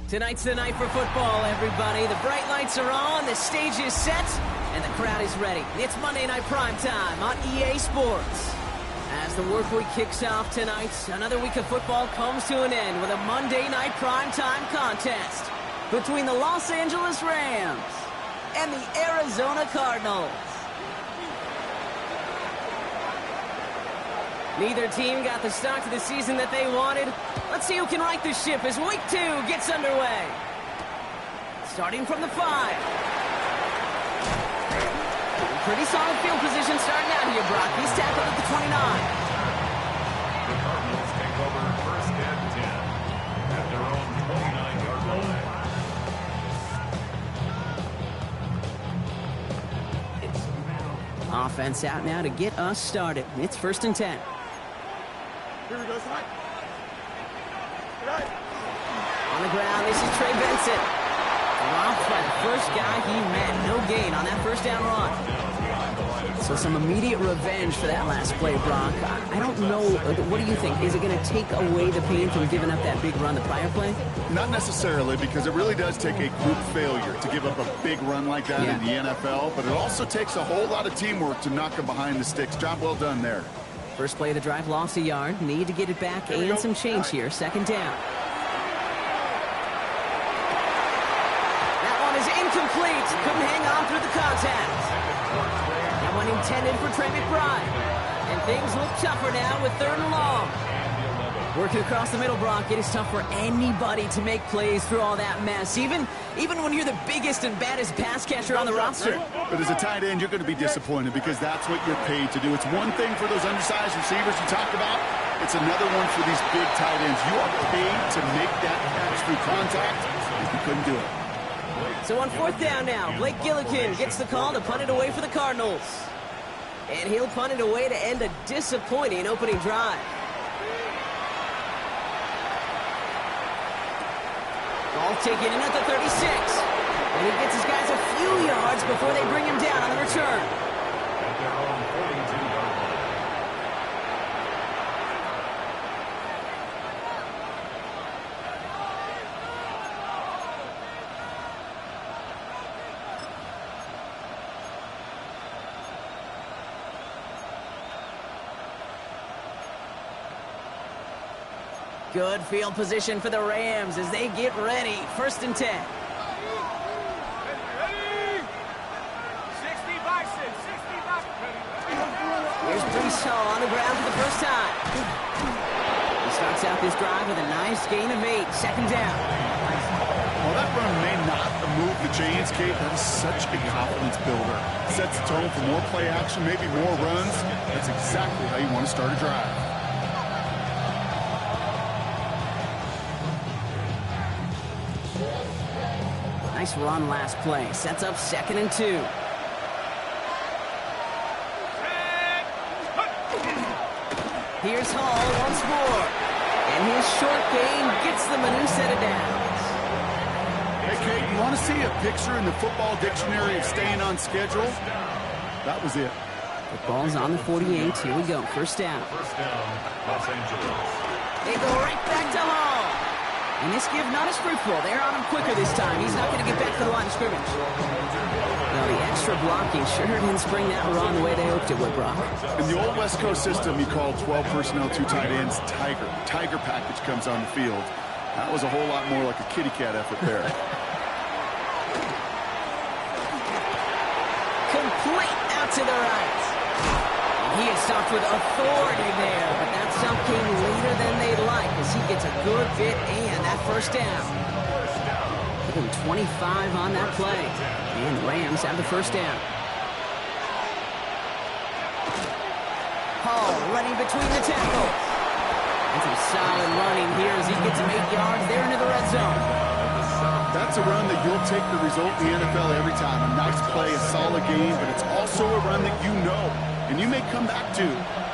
Tonight's the night for football, everybody. The bright lights are on, the stage is set, and the crowd is ready. It's Monday Night Primetime on EA Sports. As the work week kicks off tonight, another week of football comes to an end with a Monday Night Primetime contest between the Los Angeles Rams and the Arizona Cardinals. Neither team got the start to the season that they wanted. Let's see who can right the ship as Week 2 gets underway. Starting from the 5. Pretty solid field position starting out here, Brock. He's tackled at the 29. The Cardinals take over first and 10 at their own 29-yard line. Offense out now to get us started. It's first and 10. Here we go, Slide. On the ground, this is Trey Benson. Dropped by the first guy he met. No gain on that first down run. So some immediate revenge for that last play, Brock. I don't know. What do you think? Is it going to take away the pain from giving up that big run the prior play? Not necessarily, because it really does take a group failure to give up a big run like that in the NFL, but it also takes a whole lot of teamwork to knock him behind the sticks. Job well done there. First play of the drive, lost a yard. Need to get it back and some change here. Second down. That one is incomplete. Couldn't hang on through the contact. That one intended for Trey McBride. And things look tougher now with 3rd and long. Working across the middle, Brock, it is tough for anybody to make plays through all that mess, even when you're the biggest and baddest pass catcher on the roster. But as a tight end, you're going to be disappointed because that's what you're paid to do. It's one thing for those undersized receivers you talk about. It's another one for these big tight ends. You are paid to make that catch through contact, and you couldn't do it. So on 4th down now, Blake Gillikin gets the call to punt it away for the Cardinals. And he'll punt it away to end a disappointing opening drive. Ball taken in at the 36. And he gets his guys a few yards before they bring him down on the return. At their own 42-yard line. Good field position for the Rams as they get ready. First and 10. Here's Breece Hall on the ground for the first time. He starts out this drive with a nice gain of 8. Second down. While that run may not move the chains, Kate, that is such a confidence builder. Sets the tone for more play action, maybe more runs. That's exactly how you want to start a drive. Nice run last play. Sets up 2nd and 2. Here's Hall once more. And his short gain gets them a new set of downs. Hey, Kate, you want to see a picture in the football dictionary of staying on schedule? That was it. The ball's on the 48. Here we go. First down. First down, Los Angeles. They go right back to Hall. And this give not as fruitful. They're on him quicker this time. He's not going to get back to the line of scrimmage. Well, the extra blocking sure didn't spring that run the way they hoped it would, Brock. In the old West Coast system, you called 12 personnel, 2 tight ends, Tiger. Tiger package comes on the field. That was a whole lot more like a kitty cat effort there. Complete out to the right. He is stopped with authority there, but that stop came later than they'd like as he gets a good bit and that first down. Give him 25 on that play. And the Rams have the first down. Hall running between the tackles. And some solid running here as he gets him 8 yards there into the red zone. That's a run that you'll take the result in the NFL every time. A nice play, a solid game, but it's also a run that you know. And you may come back to,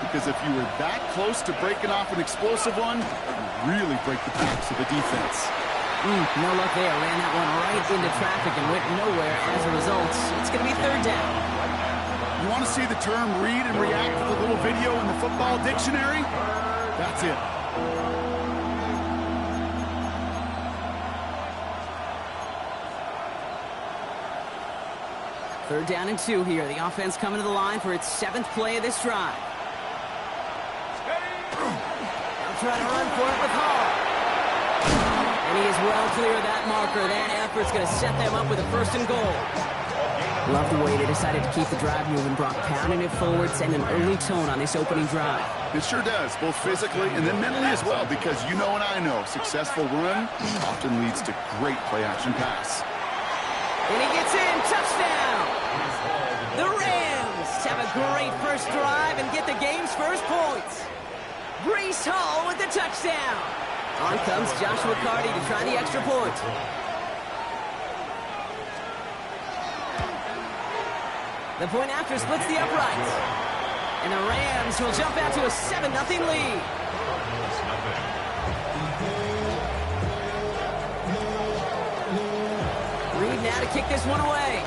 because if you were that close to breaking off an explosive one, you really break the backs of the defense. No luck there. Ran that one right into traffic and went nowhere as a result. It's going to be 3rd down. You want to see the term read and react to the little video in the football dictionary? That's it. 3rd down and 2 here. The offense coming to the line for its 7th play of this drive. They'll try to run for it with Hall. And he is well clear of that marker. That effort's going to set them up with a 1st and goal. Love the way they decided to keep the drive moving, Brock, pounding it forward, setting an early tone on this opening drive. It sure does, both physically and then mentally as well, because you know and I know, successful run often leads to great play-action pass. And he gets in, touchdown! The Rams have a great first drive and get the game's first points. Breece Hall with the touchdown. On comes Joshua Carty to try the extra point. The point after splits the uprights. And the Rams will jump out to a 7-0 lead. Reed now to kick this one away.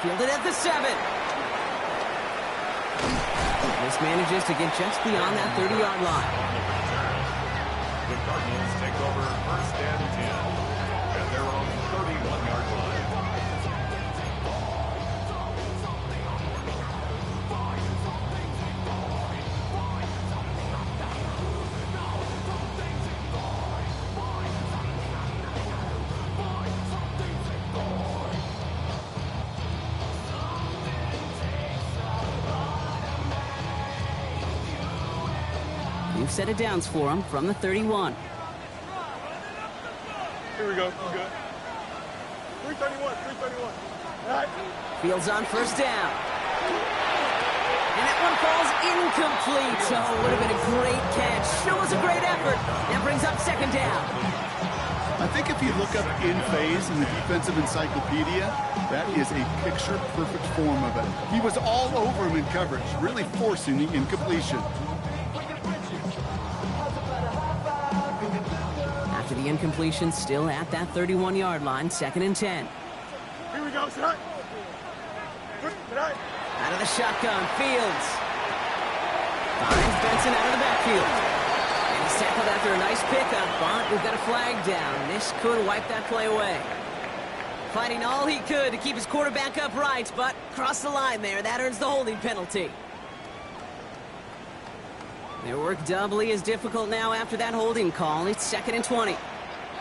Fielded at the 7. This manages to get just beyond that 30-yard line. The Cardinals take over 1st and 10 at their own 31-yard line. New set of downs for him from the 31. Here we go. We're good. 331. 331. All right. Fields on 1st down. And that one falls incomplete. Oh, would have been a great catch. Sure was a great effort. That brings up 2nd down. I think if you look up in phase in the defensive encyclopedia, that is a picture-perfect form of it. He was all over him in coverage, really forcing the incompletion. After the incompletion, still at that 31-yard line, 2nd and 10. Here we go, son. Out of the shotgun, Fields. Finds Benson out of the backfield. And he's tackled after a nice pickup, but we've got a flag down. This could wipe that play away. Fighting all he could to keep his quarterback upright, but crossed the line there. That earns the holding penalty. Their work doubly as difficult now after that holding call. It's 2nd and 20.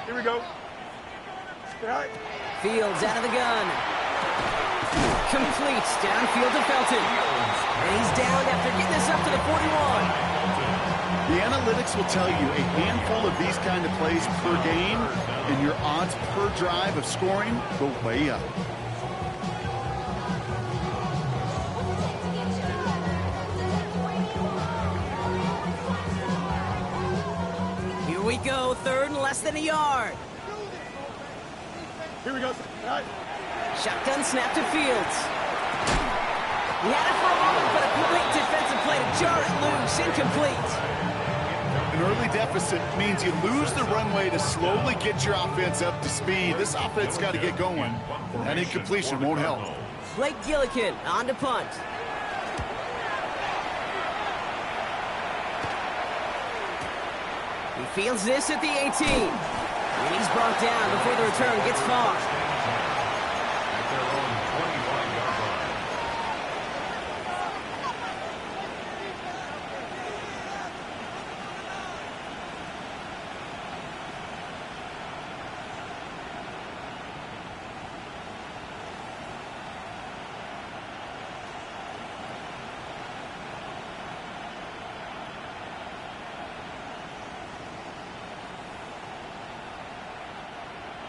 Here we go. All right. Fields out of the gun. Complete downfield to Felton. And he's down after getting this up to the 41. The analytics will tell you a handful of these kind of plays per game, and your odds per drive of scoring go way up. Here we go, 3rd and less than a yard. Here we go. All right. Shotgun snap to Fields. He had it for a moment, but a great defensive play to jar it loose. Incomplete. An early deficit means you lose the runway to slowly get your offense up to speed. This offense got to get going. That incompletion won't help. Blake Gillikin on to punt. He fields this at the 18. And he's brought down before the return gets far. At their own 25-yard line.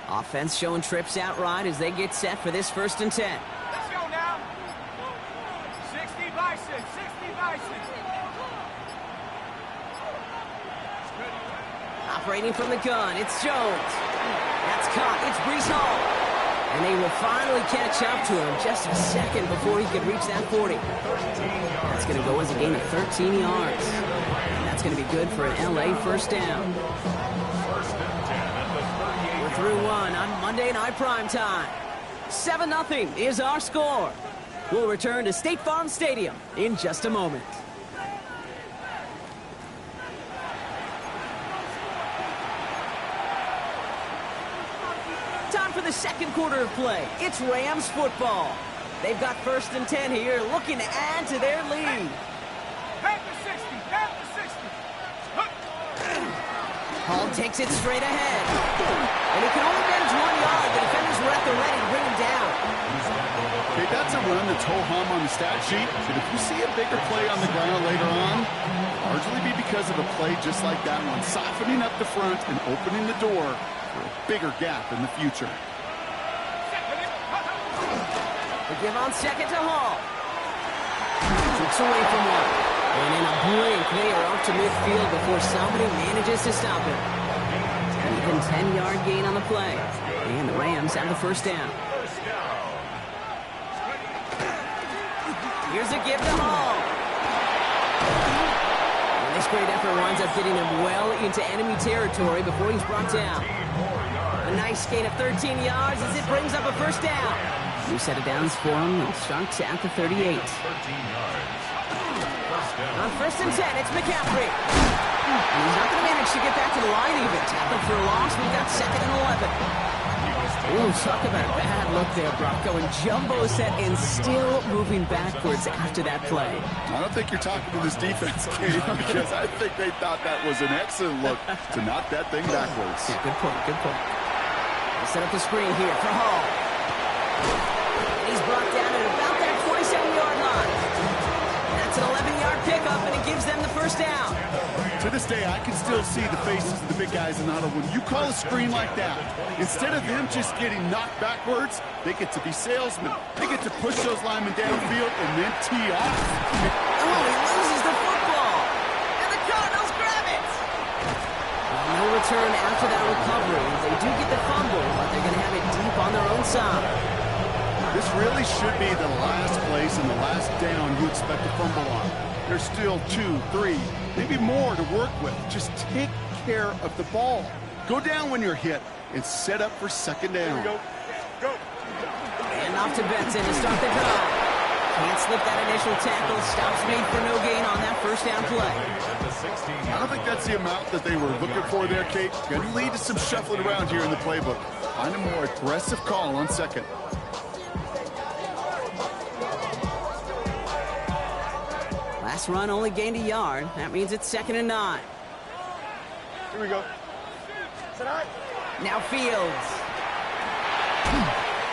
Offense showing trips out right as they get set for this 1st and 10. Let's go now. 60 Bison. 60 Bison. Operating from the gun, it's Jones. That's caught. It's Breece Hall. And they will finally catch up to him just a second before he can reach that 40. That's going to go as a gain of 13 yards. And that's going to be good for an LA 1st down. We're through one on Monday Night Primetime. 7-0 is our score. We'll return to State Farm Stadium in just a moment. the second quarter of play. It's Rams football. They've got 1st and 10 here, looking to add to their lead. Hall takes it straight ahead. And he can only manage 1 yard. The defenders were at the ready to bring him down. Okay, that's a run that's ho-hum on the stat sheet. But if you see a bigger play on the ground later on, largely be because of a play just like that one, softening up the front and opening the door for a bigger gap in the future. The give on second to Hall. Kicks away from one. And in a blink, they are off to midfield before somebody manages to stop him. An even 10-yard gain on the play. And the Rams have the first down. Here's a give to Hall. And this great effort winds up getting him well into enemy territory before he's brought down. A nice gain of 13 yards as it brings up a first down. New set of downs for him. It starts at the 38. On 1st and 10, it's McCaffrey. And he's not going to manage to get back to the line even. Tackled for a loss. We've got 2nd and 11. Ooh, talk about a bad look there, Brock. Going jumbo set and still moving backwards after that play. I don't think you're talking to this defense, Kate, because I think they thought that was an excellent look to knock that thing backwards. Yeah, good point, good point. We'll set up the screen here for Hall. And he's brought down at about that 27-yard line. That's an 11-yard pickup, and it gives them the first down. To this day, I can still see the faces of the big guys in the huddle. When you call a screen like that, instead of them just getting knocked backwards, they get to be salesmen. They get to push those linemen downfield and then tee off. Oh, he loses the football. And the Cardinals grab it. No return after that recovery. They do get the fumble, but they're going to have it deep on their own side. This really should be the last place and the last down you expect to fumble on. There's still 2, 3, maybe more to work with. Just take care of the ball. Go down when you're hit and set up for 2nd down. Go. And off to Benson to start the drive. Can't slip that initial tackle. Stops made for no gain on that first down play. I don't think that's the amount that they were looking for there, Kate. Going to lead to some shuffling around here in the playbook. Find a more aggressive call on 2nd. Last run only gained a yard. That means it's 2nd and 9. Here we go. Now Fields.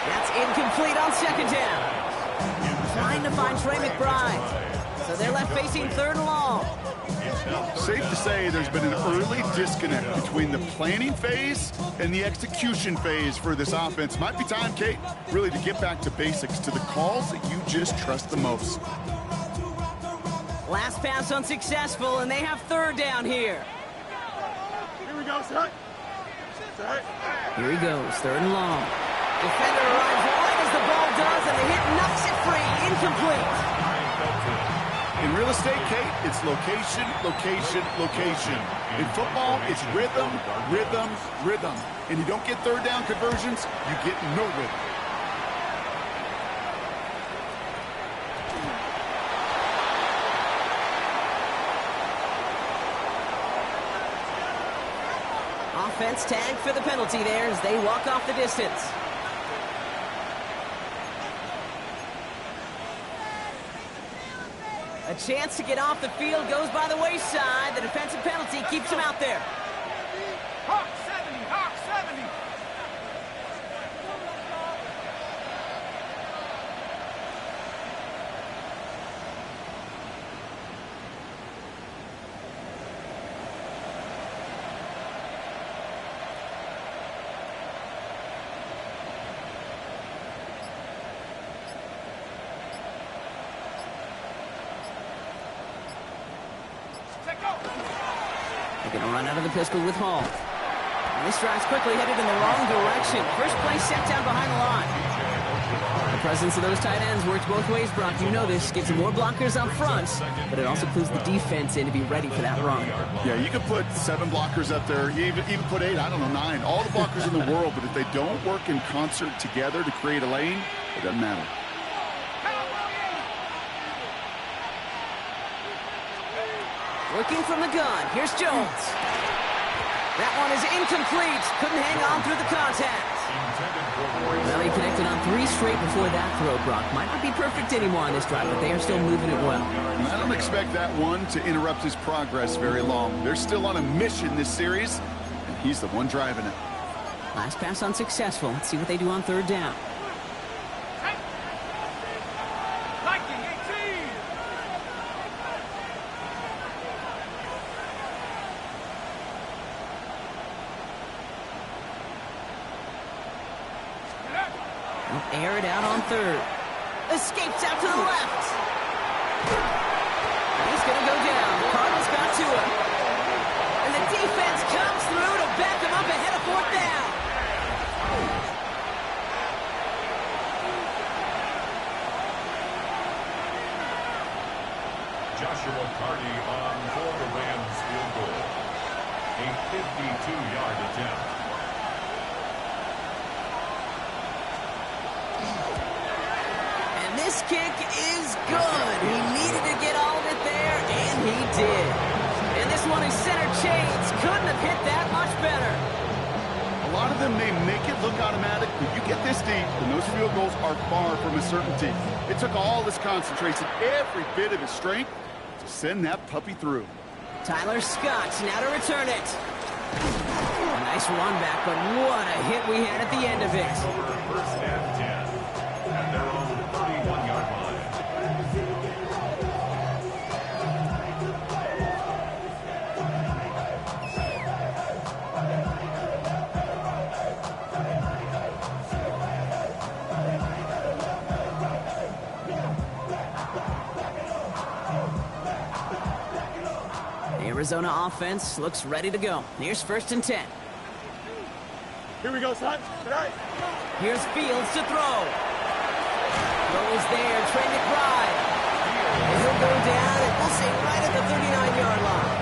That's incomplete on 2nd down. Trying to find Trey McBride. So they're left facing 3rd and long. Safe to say there's been an early disconnect between the planning phase and the execution phase for this offense. Might be time, Kate, really to get back to basics, to the calls that you just trust the most. Last pass unsuccessful, and they have 3rd down here. Here we go, son. Here he goes, 3rd and long. Defender arrives right as the ball does, and the hit knocks it free. Incomplete. In real estate, Kate, it's location, location, location. In football, it's rhythm, rhythm, rhythm. And you don't get 3rd down conversions, you get no rhythm. Offense tagged for the penalty there as they walk off the distance. A chance to get off the field goes by the wayside. The defensive penalty keeps him out there. Hawk 70, Hawk 70. They're going to run out of the pistol with Hall. And this drive's quickly headed in the wrong direction. First play set down behind the line. The presence of those tight ends works both ways, Brock. You know this. Gives them more blockers up front, but it also clues the defense in to be ready for that run. Yeah, you could put 7 blockers up there, even put 8, I don't know, 9. All the blockers in the world, but if they don't work in concert together to create a lane, it doesn't matter. Working from the gun. Here's Jones. That one is incomplete. Couldn't hang on through the contact. intended for Well, he connected on 3 straight before that throw, Brock. Might not be perfect anymore on this drive, but they are still moving it well. I don't expect that one to interrupt his progress very long. They're still on a mission this series, and he's the one driving it. Last pass unsuccessful. Let's see what they do on 3rd down. Air it out on 3rd. Escapes out to the left. He's going to go down. The Cardinals got to him. And the defense comes through to back him up ahead of 4th down. Joshua Carty on for the Rams field goal. A 52-yard attempt. This kick is good. He needed to get all of it there, and he did. And this one is center chains. Couldn't have hit that much better. A lot of them may make it look automatic, but you get this deep, and those field goals are far from a certainty. It took all his concentration, every bit of his strength, to send that puppy through. Tyler Scott now to return it. A nice run back, but what a hit we had at the end of it. First and 10. At their own 31-yard line. The Arizona offense looks ready to go. Here's 1st and 10. Here we go, son. Tonight. Here's Fields to throw. Throw is there. Trey McBride. And he'll go down, and we'll say right at the 39-yard line.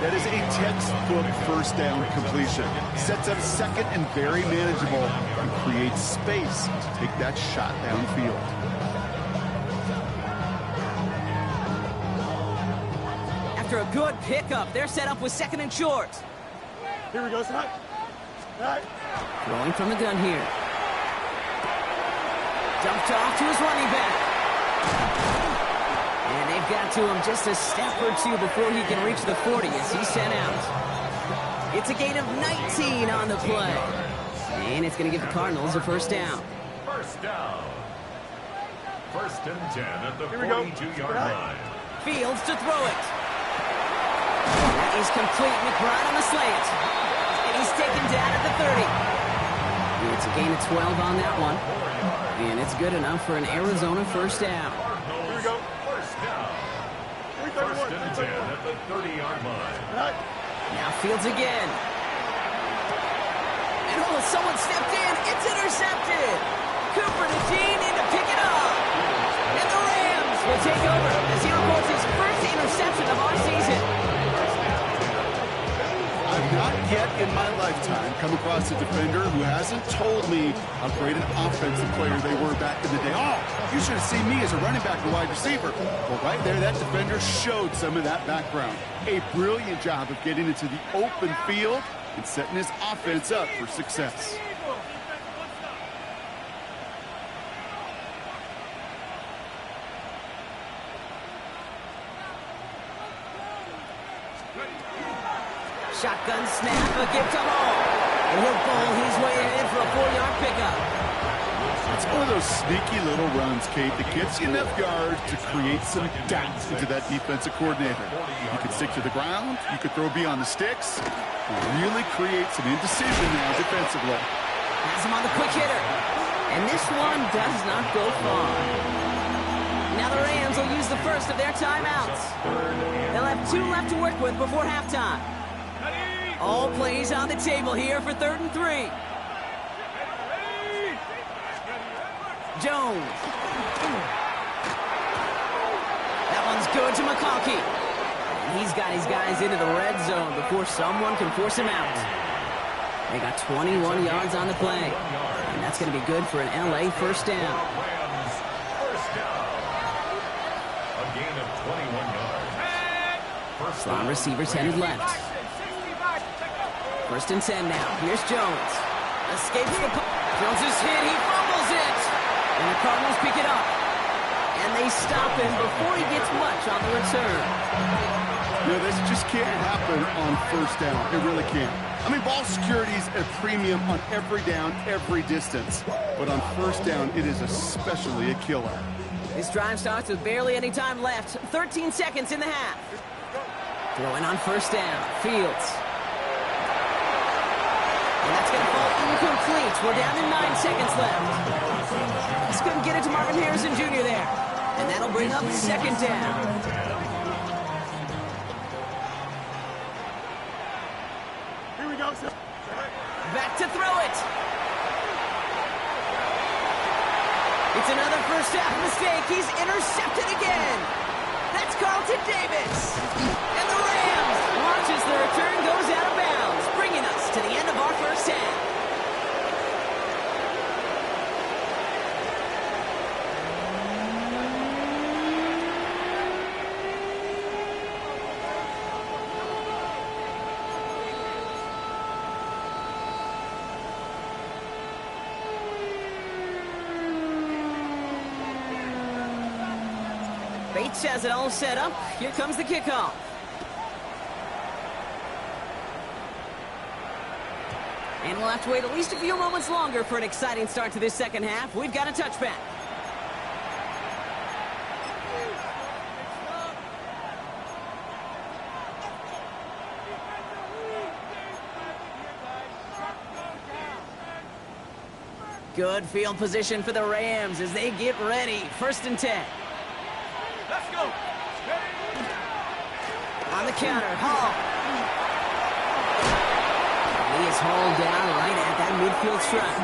That is a textbook first down completion. Sets up 2nd and very manageable and creates space to take that shot downfield. After a good pickup, they're set up with 2nd and short. Here we go, son. Tonight. Throwing from the gun here. Dumped off to his running back. And they've got to him just a step or two before he can reach the 40 as he's sent out. It's a gain of 19 on the play. And it's going to give the Cardinals a 1st down. First down. 1st and 10 at the 42-yard line. Fields to throw it. That is complete. McBride on the slant. And he's taken down at the 30. It's a gain of 12 on that one. And it's good enough for an Arizona 1st down. Here we go. First down. 1st and 10 at the 30-yard line. Tonight. Now Fields again. And oh, someone stepped in. It's intercepted. Cooper to Dean in to pick it up. And the Rams will take over as he records his 1st interception of our season. I've not yet in my lifetime come across a defender who hasn't told me how great an offensive player they were back in the day. Oh, you should have seen me as a running back or wide receiver. Well, right there, that defender showed some of that background. A brilliant job of getting into the open field and setting his offense up for success. Shotgun snap, a give to Hall. And he'll bowl his way ahead for a 4-yard pickup. It's one of those sneaky little runs, Kate, that gets you enough yards to create some doubt into that defensive coordinator. You could stick to the ground, you could throw beyond the sticks, and really create some indecision now defensively. Has him on the quick hitter. And this one does not go far. Now the Rams will use the first of their timeouts. They'll have 2 left to work with before halftime. All plays on the table here for 3rd and 3. Jones. That one's good to McConkey. And he's got his guys into the red zone before someone can force him out. They got 21 yards on the play. And that's going to be good for an LA 1st down. Rams first down. A gain of 21 yards. First Slot receivers headed left. 1st and 10 now. Here's Jones. Escapes the puck. Jones is hit. He fumbles it. And the Cardinals pick it up. And they stop him before he gets much on the return. You know, this just can't happen on first down. It really can't. I mean, ball security is a premium on every down, every distance. But on first down, it is especially a killer. This drive starts with barely any time left. 13 seconds in the half. Throwing on first down. Fields. And that's going to fall incomplete. We're down to 9 seconds left. Just couldn't get it to Marvin Harrison Jr. there. And that'll bring up second down. Here we go, sir. Back to throw it. It's another first half mistake. He's intercepted again. That's Carlton Davis. And the Rams watch as the return goes out of bounds, bringing us to the end of our first half. Bates has it all set up. Here comes the kickoff. And we'll have to wait at least a few moments longer for an exciting start to this second half. We've got a touchback. Good field position for the Rams as they get ready. First and 10. Let's go. On the counter, Hall. He is hauled down right at that midfield stripe.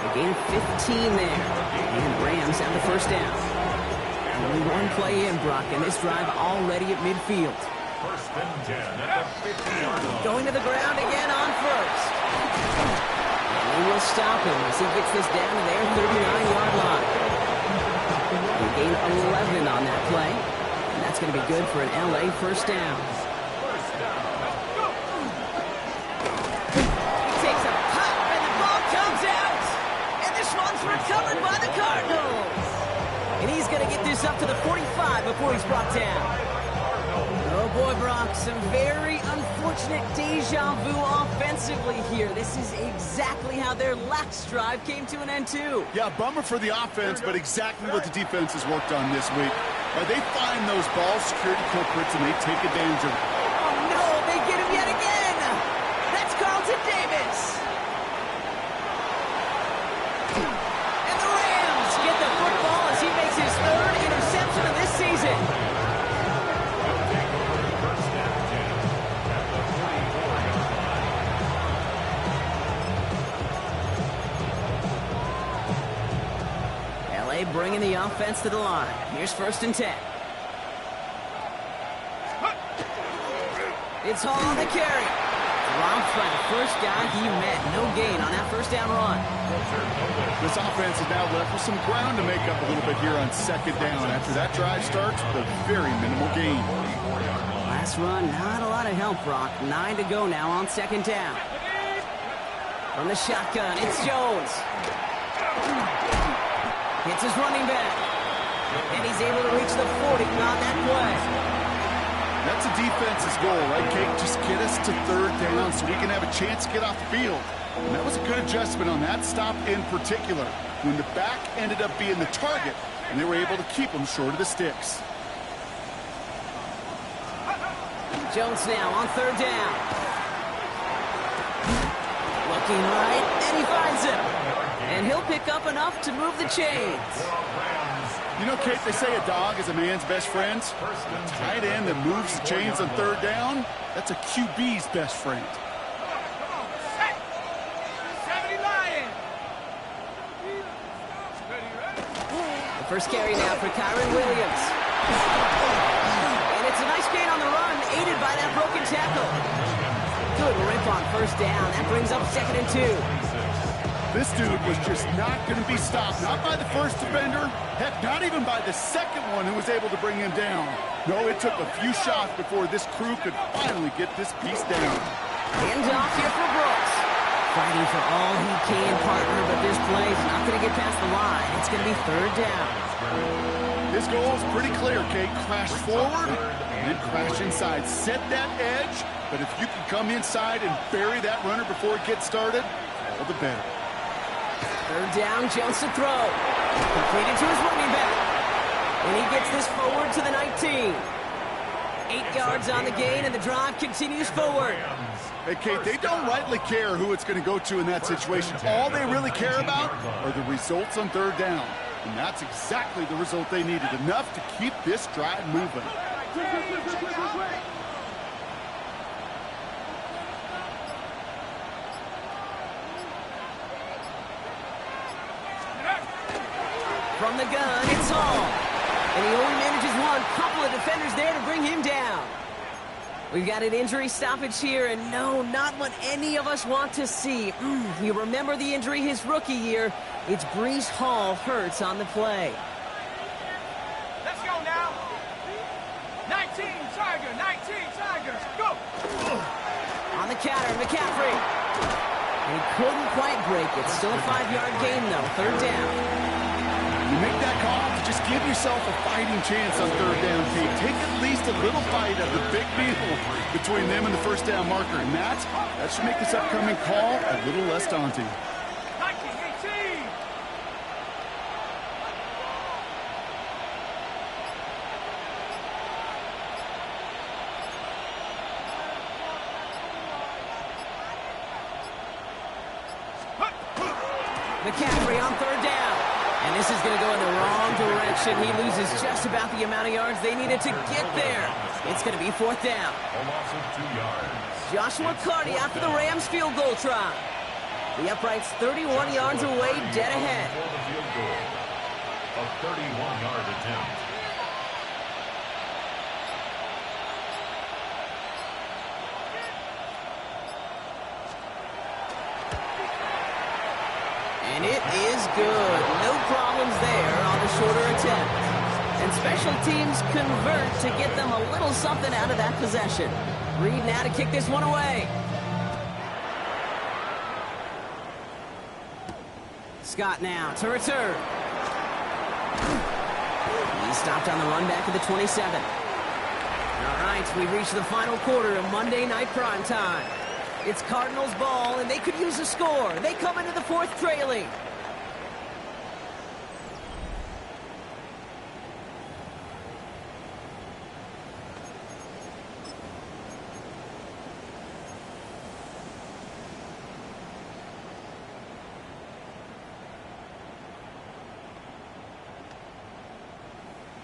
A gain of 15 there. And Rams have the first down. Only one play in, Brock, and this drive already at midfield. First and 10 at the 50-yard line. Going to the ground again on first. And they will stop him as he gets this down to their 39-yard line. They gain 11 on that play. And that's going to be good for an LA first down. He takes a pop and the ball comes out. And this one's recovered by the Cardinals. And he's going to get this up to the 45 before he's brought down. Oh boy, Brock, some very unfortunate deja vu offensively here. This is exactly how their last drive came to an end too. Yeah, bummer for the offense, but exactly what the defense has worked on this week. They find those ball security culprits and they take advantage of it. Oh no, they get him yet again. That's Carlton Davis. And the Rams get the football as he makes his third interception of this season. Bringing the offense to the line. Here's first and 10. It's Hall on the carry. Dropped by the first guy he met. No gain on that first down run. This offense is now left with some ground to make up a little bit here on second down. After that drive starts with a very minimal gain. Last run, not a lot of help, Brock. 9 to go now on second down. From the shotgun, it's Jones. Hits his running back. And he's able to reach the 40 on that play. That's a defense's goal, right, Kate? Just get us to third down so we can have a chance to get off the field. And that was a good adjustment on that stop in particular, when the back ended up being the target, and they were able to keep him short of the sticks. Jones now on third down. Looking right, and he finds him. And he'll pick up enough to move the chains. You know, Kate, they say a dog is a man's best friend. A tight end that moves the chains on third down, that's a QB's best friend. The first carry now for Kyron Williams. And it's a nice gain on the run, aided by that broken tackle. Good rip on first down. That brings up second and 2. This dude was just not going to be stopped. Not by the first defender. Heck, not even by the second one who was able to bring him down. No, it took a few shots before this crew could finally get this piece down. Hand off here for Brooks. Fighting for all he can, partner, but this play is not going to get past the line. It's going to be third down. His goal is pretty clear, Kate. Crash forward and then crash inside. Set that edge, but if you can come inside and bury that runner before it gets started, all the better. Third down, Jones to throw. Completed to his running back. And he gets this forward to the 19. 8 yards on the gain, and the drive continues forward. Hey, Kate, they don't rightly care who it's going to go to in that situation. All they really care about are the results on third down. And that's exactly the result they needed. Enough to keep this drive moving. From the gun, it's Hall. And he only manages one. Couple of defenders there to bring him down. We've got an injury stoppage here, and no, not what any of us want to see. You remember the injury his rookie year. It's Breece Hall hurts on the play. Let's go now. 19 Tigers, go! On the counter, McCaffrey. And he couldn't quite break it. Still a 5-yard gain, though. Third down. You make that call to just give yourself a fighting chance on third down, Kate. Take at least a little fight of the big deal between them and the first down marker. And that should make this upcoming call a little less daunting. 19-18. McCaffrey on third down. And this is going to go in the wrong direction. He loses just about the amount of yards they needed to get there. It's going to be fourth down. A loss of 2 yards. Joshua Carty after the Rams field goal try. The upright's 31 yards away, dead ahead. For the field goal. A 31-yard attempt. And it is good. No problems there on the shorter attempt. And special teams convert to get them a little something out of that possession. Reed now to kick this one away. Scott now to return. He stopped on the run back of the 27. All right, we've reached the final quarter of Monday Night Prime Time. It's Cardinals ball, and they could use a score. They come into the fourth trailing.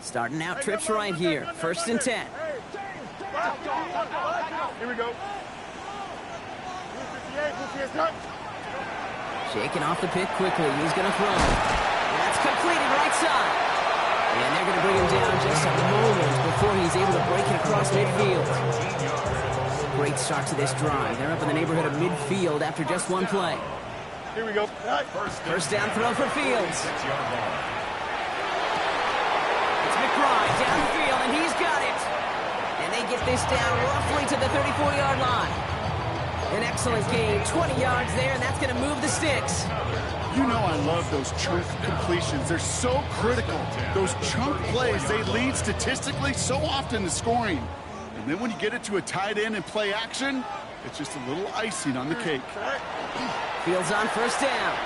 Starting out trips right here. First and 10. Here we go. Shaking off the pick quickly. He's going to throw. That's completed right side. And they're going to bring him down just a moment before he's able to break it across midfield. Great start to this drive. They're up in the neighborhood of midfield after just one play. Here we go. First down throw for Fields. 6-yard ball. It's McBride downfield, and he's got it. And they get this down roughly to the 34-yard line. An excellent gain, 20 yards there, and that's going to move the sticks. You know I love those chunk completions. They're so critical. Those chunk plays, they lead statistically so often to scoring. And then when you get it to a tight end and play action, it's just a little icing on the cake. Fields on first down.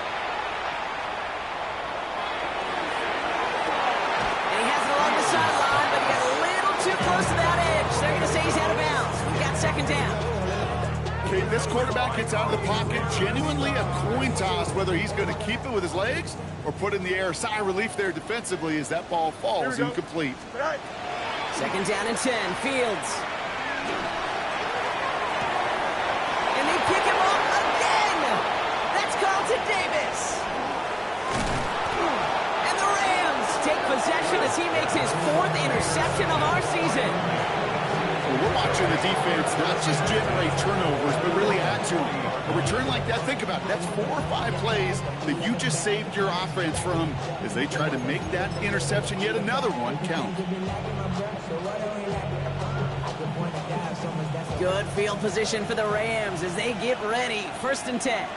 And he has it along the sideline, but he got a little too close to that edge. They're going to say he's out of bounds. We've got second down. Okay, this quarterback gets out of the pocket, genuinely a coin toss, whether he's going to keep it with his legs or put it in the air. Sigh of relief there defensively as that ball falls incomplete. Second down and 10, Fields. And they pick him up again. That's Carlton Davis. And the Rams take possession as he makes his 4th interception of our season. We're watching the defense not just generate turnovers, but really add to them. A return like that, think about it. That's 4 or 5 plays that you just saved your offense from as they try to make that interception, yet another one, count. Good field position for the Rams as they get ready. First and 10.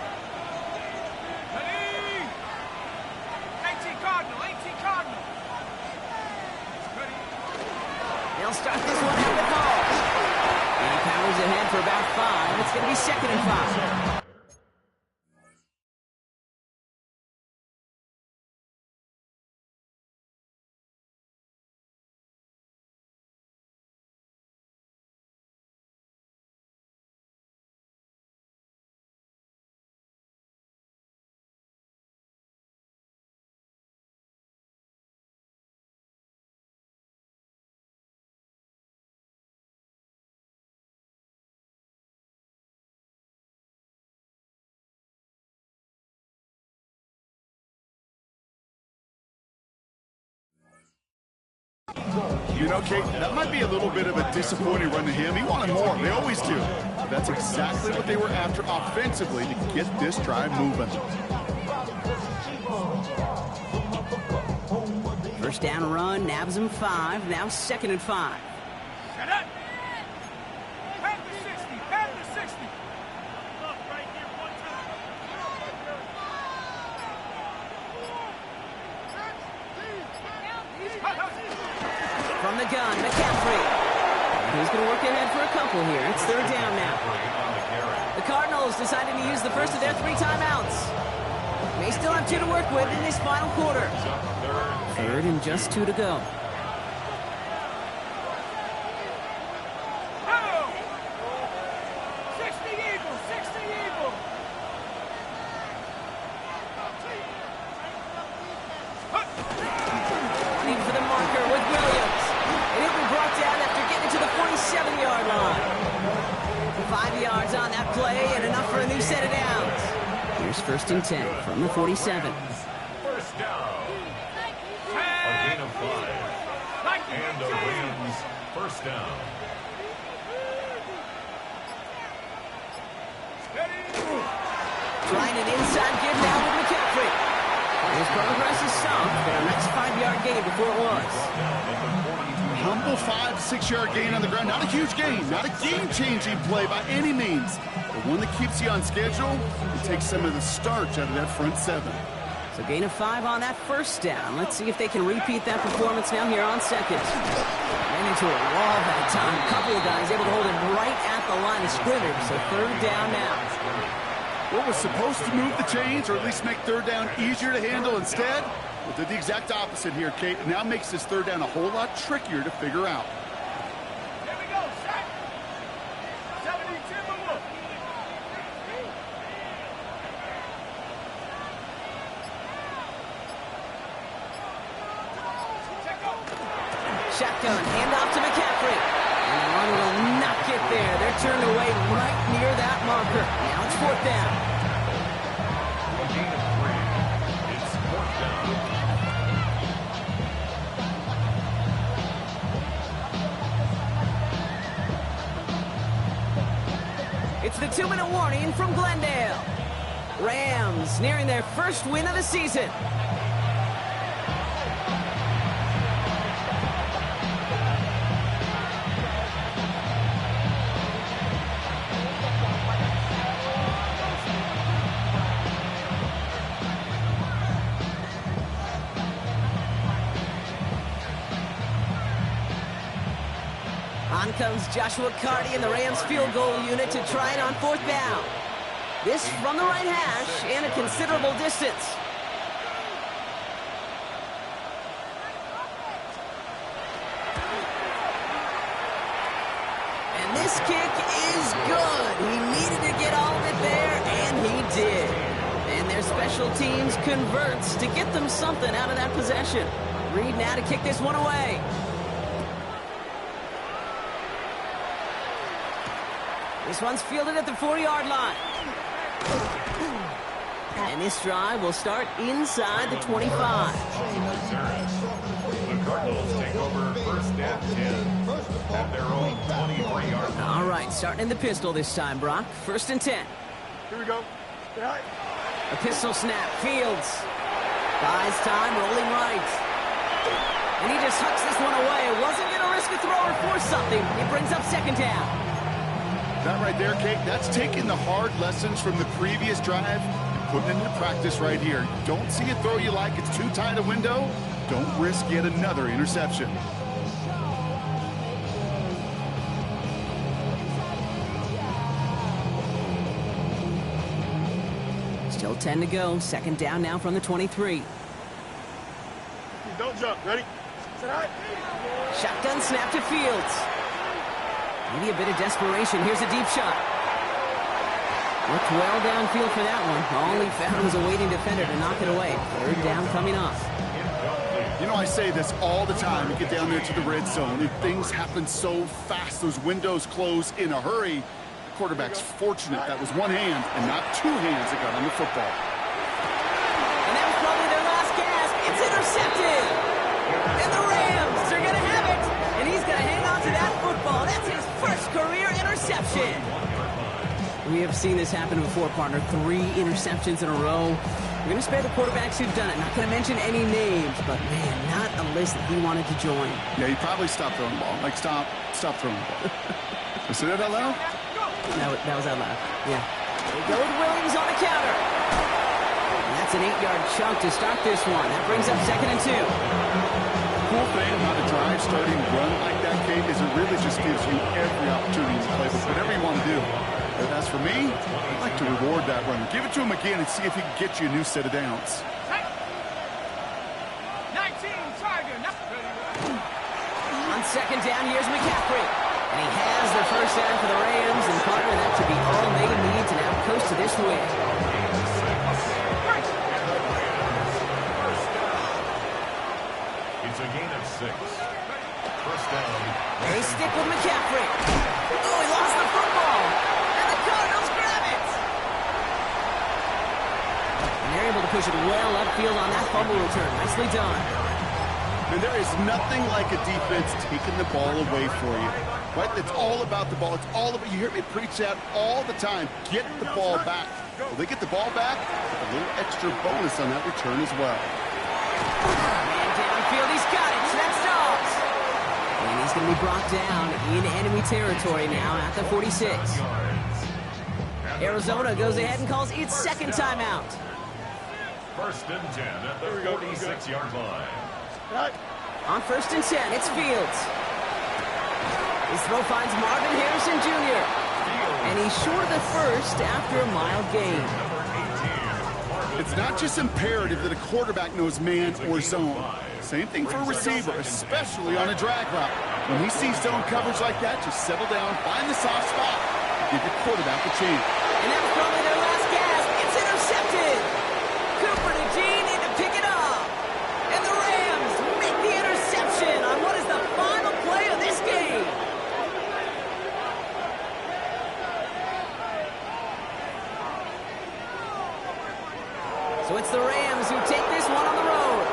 for about 5. It's going to be 2nd and 5. You know, Kate, that might be a little bit of a disappointing run to him. He wanted more. They always do. But that's exactly what they were after offensively to get this drive moving. First down run, nabs him 5. Now 2nd and 5. Set up. Pat the 60. Pat the 60. Look right here, one time. From the gun, McCaffrey. He's going to work ahead for a couple here. It's 3rd down now. The Cardinals deciding to use the first of their 3 timeouts. May still have 2 to work with in this final quarter. 3rd and just 2 to go. Oh! 60 Eagles, 60 Eagles. Running for the marker with Williams. And he'll be brought down after getting to the 47-yard line. 5 yards on that play and enough for a new set of downs. Here's 1st and 10 from the 47. First down. A gain of 5. And the Rams first down. Trying an inside give now with McCaffrey. His progress is stopped, but a nice 5-yard gain before it was. Humble 5 to 6-yard gain on the ground. Not a huge gain, not a game-changing play by any means, but one that keeps you on schedule and takes some of the starch out of that front 7. So gain of 5 on that first down. Let's see if they can repeat that performance now here on 2nd. Ran into a wall that time. A couple of guys able to hold him right at the line of scrimmage. So 3rd down now. What was supposed to move the chains or at least make 3rd down easier to handle instead? Well, did the exact opposite here, Kate. It now makes this 3rd down a whole lot trickier to figure out. Here we go, set. 70 Timberwolves. Shotgun, handoff to McCaffrey. And the run will not get there. They're turned away right near that marker. Now it's 4th down. A gain of 3. It's 4th down. It's the 2-minute warning from Glendale. Rams nearing their first win of the season. On comes Joshua Carty and the Rams field goal unit to try it on 4th down. This from the right hash and a considerable distance. And this kick is good. He needed to get all of it there, and he did. And their special teams converts to get them something out of that possession. Reed now to kick this one away. This one's fielded at the 4-yard line. And this drive will start inside the 25. The Cardinals take over 1st and 10 at their own 23-yard line. All right, starting in the pistol this time, Brock. 1st and 10. Here we go. Stay high. A pistol snap. Fields buys time, rolling right. And he just hucks this one away. Wasn't going to risk a throw or force something. It brings up 2nd down. That right there, Kate, that's taking the hard lessons from the previous drive and putting it into practice right here. Don't see a throw you like, it's too tight a window. Don't risk yet another interception. Still 10 to go. Second down now from the 23. Don't jump. Ready? Set out. Shotgun snap to Fields. Maybe a bit of desperation. Here's a deep shot. Looked well downfield for that one. All he found was a waiting defender to knock it away. Third down coming up. You know, I say this all the time. You get down there to the red zone, and things happen so fast. Those windows close in a hurry. The quarterback's fortunate that was one hand and not two hands that got on the football. And that was probably their last gasp. It's intercepted. And the Rams are going to have it. And he's going to hang on to that football. That's his first career interception. We have seen this happen before, partner. 3 interceptions in a row. We're going to spare the quarterbacks who've done it. Not going to mention any names, but man, not a list that he wanted to join. Yeah, he probably stopped throwing the ball. Like, stop throwing the ball. You say that out loud? That was out loud. Yeah. They go with Williams on the counter. And that's an 8-yard chunk to start this one. That brings up 2nd and 2. Cool thing about a drive starting run like that, Kate, is it really just gives you every opportunity to play with whatever you want to do. But as for me, I'd like to reward that run. Give it to him again and see if he can get you a new set of downs. 19, Tiger. On 2nd down, here's McCaffrey. And he has the first down for the Rams, and partner, that should be all they need to now coast to this win. It's a gain of 6. First down. They stick with McCaffrey. Oh, he lost the football. And the Cardinals grab it. And they're able to push it well upfield on that fumble return. Nicely done. And there is nothing like a defense taking the ball away for you. Right? It's all about the ball. It's all about, you hear me preach that all the time. Get the ball back. Well, they get the ball back, a little extra bonus on that return as well. Man downfield, he's got it. That's Dobbs. And he's going to be brought down in enemy territory now at the 46. Arizona goes ahead and calls its second timeout. First and 10 at the 46-yard line. Right. On 1st and 10, it's Fields. His throw finds Marvin Harrison Jr. And he's short of the first after a mild gain. It's not just imperative that a quarterback knows man or zone. Same thing for a receiver, especially on a drag route. When he sees zone coverage like that, just settle down, find the soft spot, give your quarterback a chance. And that was probably their last gasp. It's intercepted. Cooper to Gene in to pick it up. And the Rams make the interception on what is the final play of this game. So it's the Rams who take this one on the road.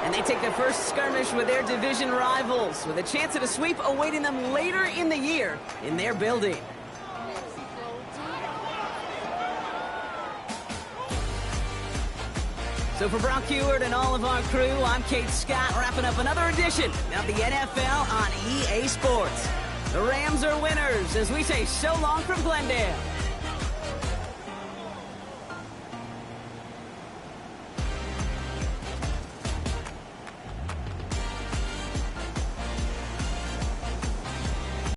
And they take their first skirmish with their division rivals, with a chance at a sweep awaiting them later in the year in their building. So for Brock Heward and all of our crew, I'm Kate Scott, wrapping up another edition of the NFL on EA Sports. The Rams are winners as we say so long from Glendale.